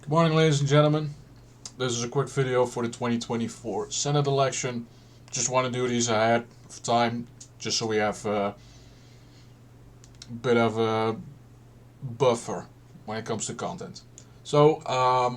Good morning, ladies and gentlemen. This is a quick video for the 2024 Senate election. Just want to do these ahead of time, just so we have a bit of a buffer when it comes to content. So,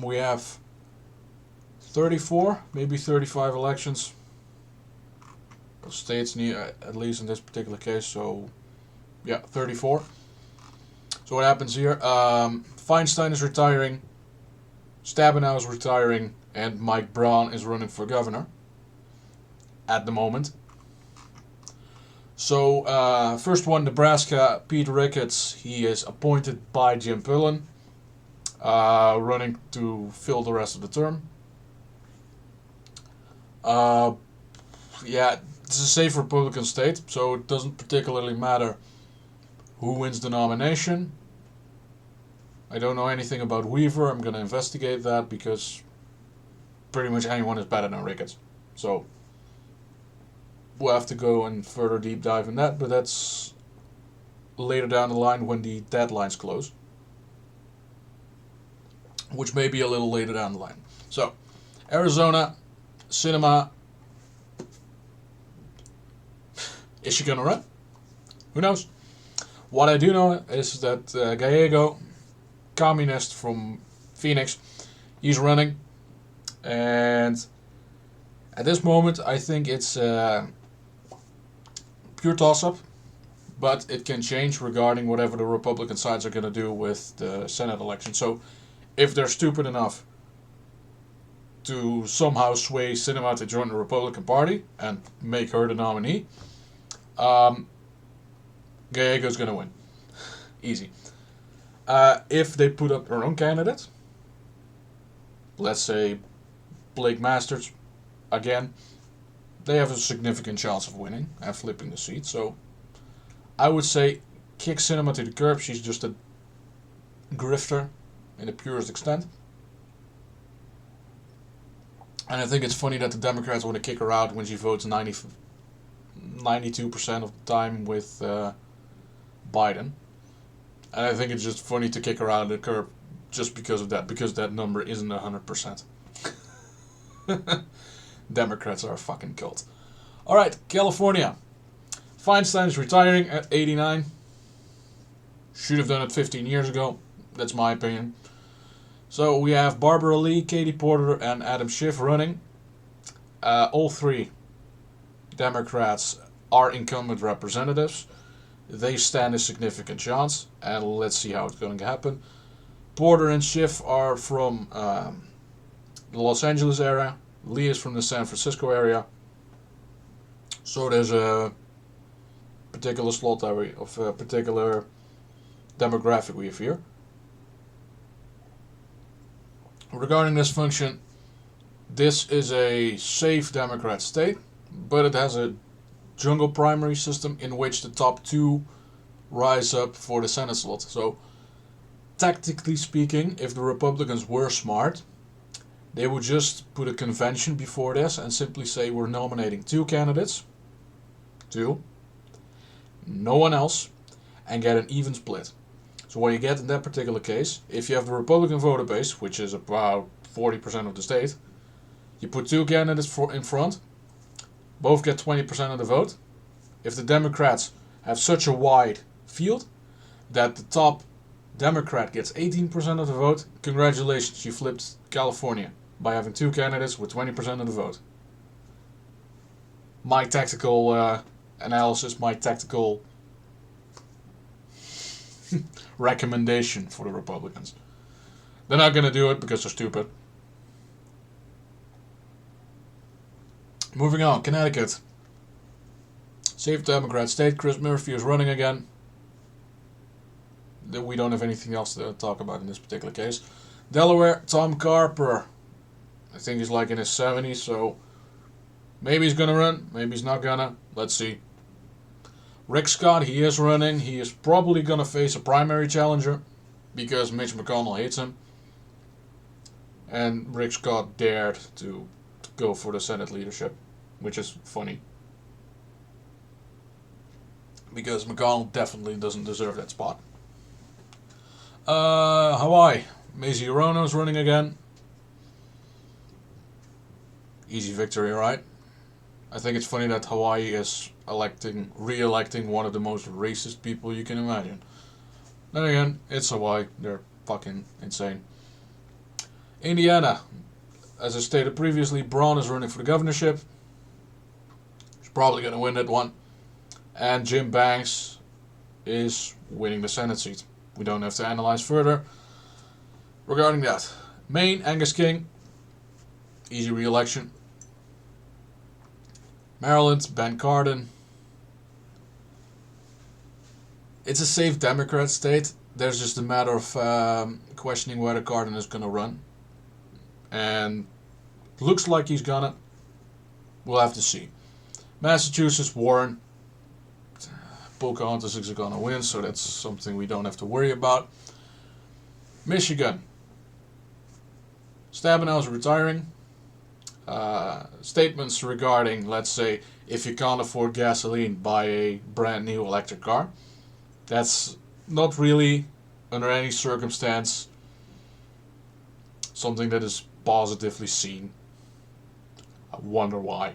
we have 34, maybe 35 elections. States need, at least in this particular case, so yeah, 34. So what happens here? Feinstein is retiring. Stabenow is retiring, and Mike Braun is running for governor at the moment. So, first one, Nebraska, Pete Ricketts. He is appointed by Jim Pillen, running to fill the rest of the term. Yeah, it's a safe Republican state, so it doesn't particularly matter who wins the nomination. I don't know anything about Weaver. I'm going to investigate that because pretty much anyone is better than Ricketts. So we'll have to go and further deep dive in that, but that's later down the line when the deadlines close, which may be a little later down the line. So, Arizona, Sinema. Is she going to run? Who knows? What I do know is that Gallego, communist from Phoenix, he's running, and at this moment I think it's pure toss-up, but it can change regarding whatever the Republican sides are going to do with the Senate election. So if they're stupid enough to somehow sway Sinema to join the Republican Party and make her the nominee, Gallego's going to win. Easy. If they put up their own candidate, let's say Blake Masters, again, they have a significant chance of winning and flipping the seat. So I would say kick Sinema to the curb. She's just a grifter in the purest extent. And I think it's funny that the Democrats want to kick her out when she votes 92% of the time with Biden. And I think it's just funny to kick her out of the curb just because of that, because that number isn't 100%. Democrats are a fucking cult. Alright, California. Feinstein is retiring at 89. Should have done it 15 years ago. That's my opinion. So we have Barbara Lee, Katie Porter, and Adam Schiff running. All three Democrats are incumbent representatives. They stand a significant chance, and let's see how it's going to happen. Porter and Schiff are from the Los Angeles area. Lee is from the San Francisco area. So there's a particular slot of a particular demographic we have here. Regarding this function, this is a safe Democrat state, but it has a jungle primary system in which the top two rise up for the Senate slot. So, tactically speaking, if the Republicans were smart, they would just put a convention before this and simply say we're nominating two candidates, no one else, and get an even split. So what you get in that particular case, if you have the Republican voter base, which is about 40% of the state, you put two candidates in front, both get 20% of the vote. If the Democrats have such a wide field that the top Democrat gets 18% of the vote, congratulations, you flipped California by having two candidates with 20% of the vote. My tactical analysis, my tactical recommendation for the Republicans. They're not going to do it because they're stupid. Moving on, Connecticut. Safe Democrat state. Chris Murphy is running again. We don't have anything else to talk about in this particular case. Delaware, Tom Carper. I think he's like in his 70s, so maybe he's going to run, maybe he's not going to. Let's see. Rick Scott, he is running. He is probably going to face a primary challenger because Mitch McConnell hates him. And Rick Scott dared to go for the Senate leadership, which is funny. Because McConnell definitely doesn't deserve that spot. Hawaii. Mazie Hirono is running again. Easy victory, right? I think it's funny that Hawaii is re-electing one of the most racist people you can imagine. Then again, it's Hawaii. They're fucking insane. Indiana. As I stated previously, Braun is running for the governorship. He's probably going to win that one. And Jim Banks is winning the Senate seat. We don't have to analyze further regarding that. Maine, Angus King. Easy re-election. Maryland, Ben Cardin. It's a safe Democrat state. There's just a matter of questioning whether Cardin is going to run. And looks like he's gonna. We'll have to see. Massachusetts, Warren. Pocahontas is gonna win, so that's something we don't have to worry about. Michigan. Stabenow is retiring. Statements regarding, let's say, if you can't afford gasoline, buy a brand new electric car. That's not really, under any circumstance, something that is positively seen. I wonder why.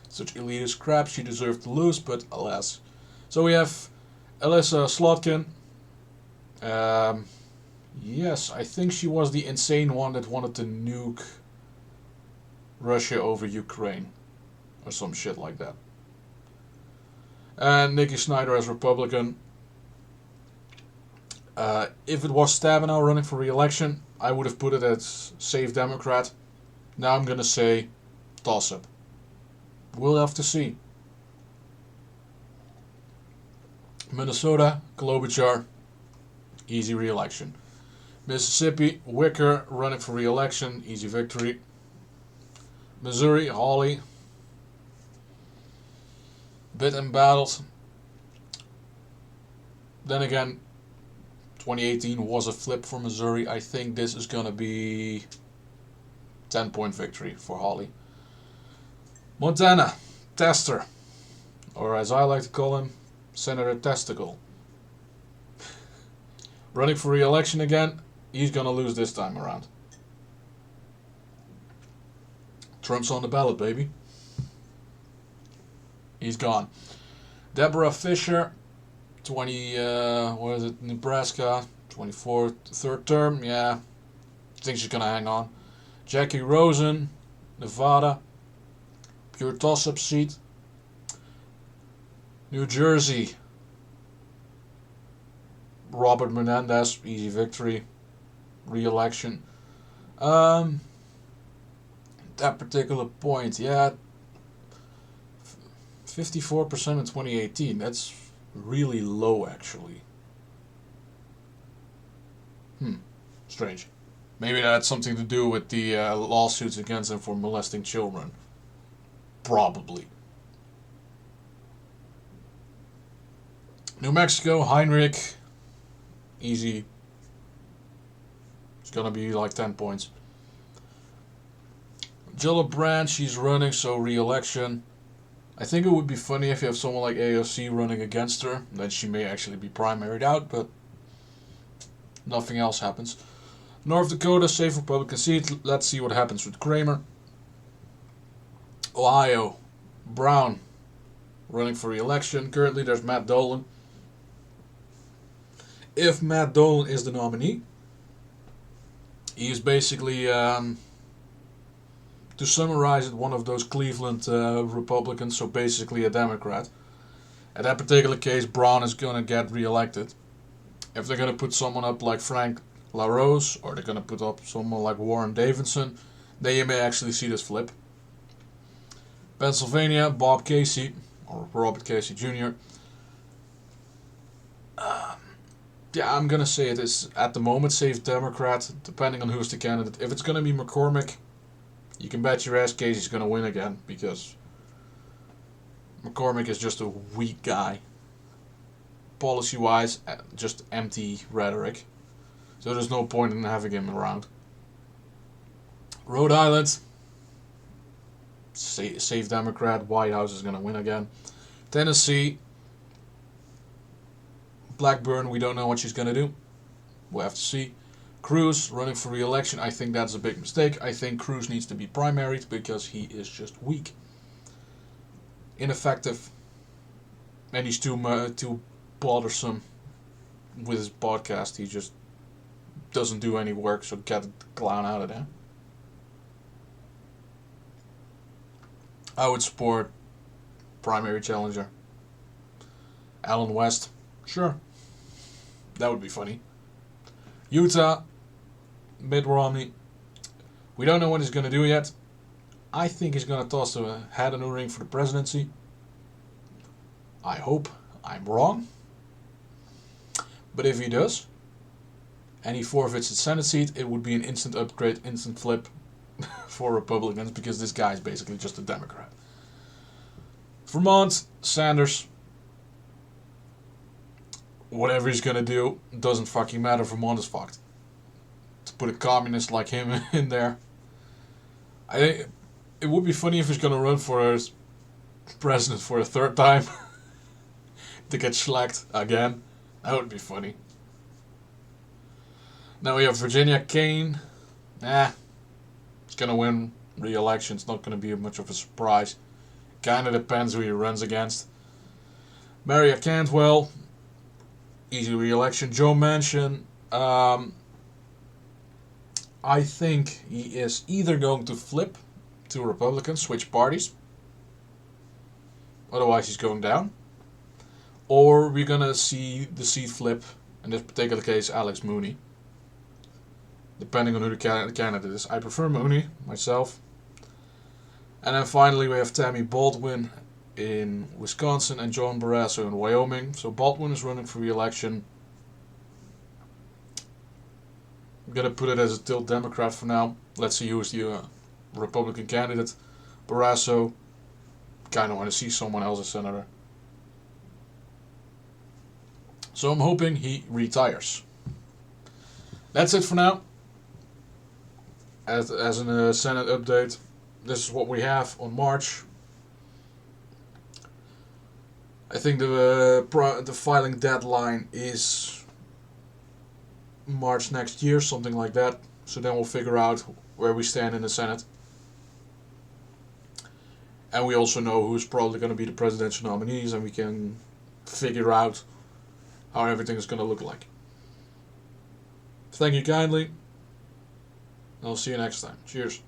Such elitist crap, she deserved to lose, but alas. So we have Elissa Slotkin. Yes, I think she was the insane one that wanted to nuke Russia over Ukraine. Or some shit like that. And Nikki Snyder as Republican. If it was Stabenow running for re-election, I would have put it as safe Democrat. Now I'm gonna say toss-up. We'll have to see. Minnesota, Klobuchar, easy re-election. Mississippi, Wicker running for re-election, easy victory. Missouri, Hawley, bit embattled. Then again, 2018 was a flip for Missouri. I think this is going to be 10-point victory for Hawley. Montana, Tester, or as I like to call him, Senator Testicle. Running for re-election again. He's going to lose this time around. Trump's on the ballot, baby. He's gone. Deborah Fisher, Nebraska, 24th, third term, yeah. I think she's gonna hang on. Jackie Rosen, Nevada, pure toss-up seat. New Jersey, Robert Menendez, easy victory, re-election. That particular point, yeah, 54% in 2018, that's really low actually. Strange. Maybe that had something to do with the lawsuits against him for molesting children. Probably. New Mexico, Heinrich, easy. It's gonna be like 10 points. Gillibrand, she's running, so re-election. I think it would be funny if you have someone like AOC running against her. Then she may actually be primaried out, but nothing else happens. North Dakota, safe Republican seat. Let's see what happens with Kramer. Ohio, Brown, running for re-election. Currently, there's Matt Dolan. If Matt Dolan is the nominee, he is basically, to summarize it, one of those Cleveland Republicans, so basically a Democrat. In that particular case, Brown is going to get re-elected. If they're going to put someone up like Frank LaRose, or they're going to put up someone like Warren Davidson, then you may actually see this flip. Pennsylvania, Bob Casey, or Robert Casey Jr. Yeah, I'm going to say it is, at the moment, safe Democrat, depending on who's the candidate. If it's going to be McCormick, you can bet your ass Casey's going to win again, because McCormick is just a weak guy. Policy-wise, just empty rhetoric. So there's no point in having him around. Rhode Island, safe Democrat. White House is going to win again. Tennessee, Blackburn, we don't know what she's going to do. We'll have to see. Cruz running for re-election. I think that's a big mistake. I think Cruz needs to be primaried because he is just weak, ineffective, and he's too bothersome with his podcast. He just doesn't do any work, so get the clown out of there. I would support primary challenger Allen West. Sure. That would be funny. Utah, Mitt Romney. We don't know what he's going to do yet. I think he's going to toss a hat in the ring for the presidency. I hope I'm wrong. But if he does, and he forfeits the Senate seat, it would be an instant upgrade, instant flip for Republicans, because this guy is basically just a Democrat. Vermont, Sanders. Whatever he's gonna do, doesn't fucking matter. Vermont is fucked. To put a communist like him in there. I think it would be funny if he's gonna run for president for a third time. To get slacked again. That would be funny. Now we have Virginia Kane. He's gonna win re-election. It's not gonna be much of a surprise. Kinda depends who he runs against. Maria Cantwell. Easy re-election. Joe Manchin. I think he is either going to flip to Republicans, switch parties. Otherwise he's going down. Or we're gonna see the seat flip. In this particular case, Alex Mooney. Depending on who the candidate is. I prefer Mooney, myself. And then finally we have Tammy Baldwin in Wisconsin and John Barrasso in Wyoming. So Baldwin is running for re-election. I'm going to put it as a tilt Democrat for now. Let's see who is the Republican candidate. Barrasso, kind of want to see someone else as senator. So I'm hoping he retires. That's it for now. As a Senate update, this is what we have on March. I think the filing deadline is March next year, something like that. So then we'll figure out where we stand in the Senate. And we also know who's probably going to be the presidential nominees, and we can figure out how everything is going to look like. Thank you kindly. I'll see you next time. Cheers.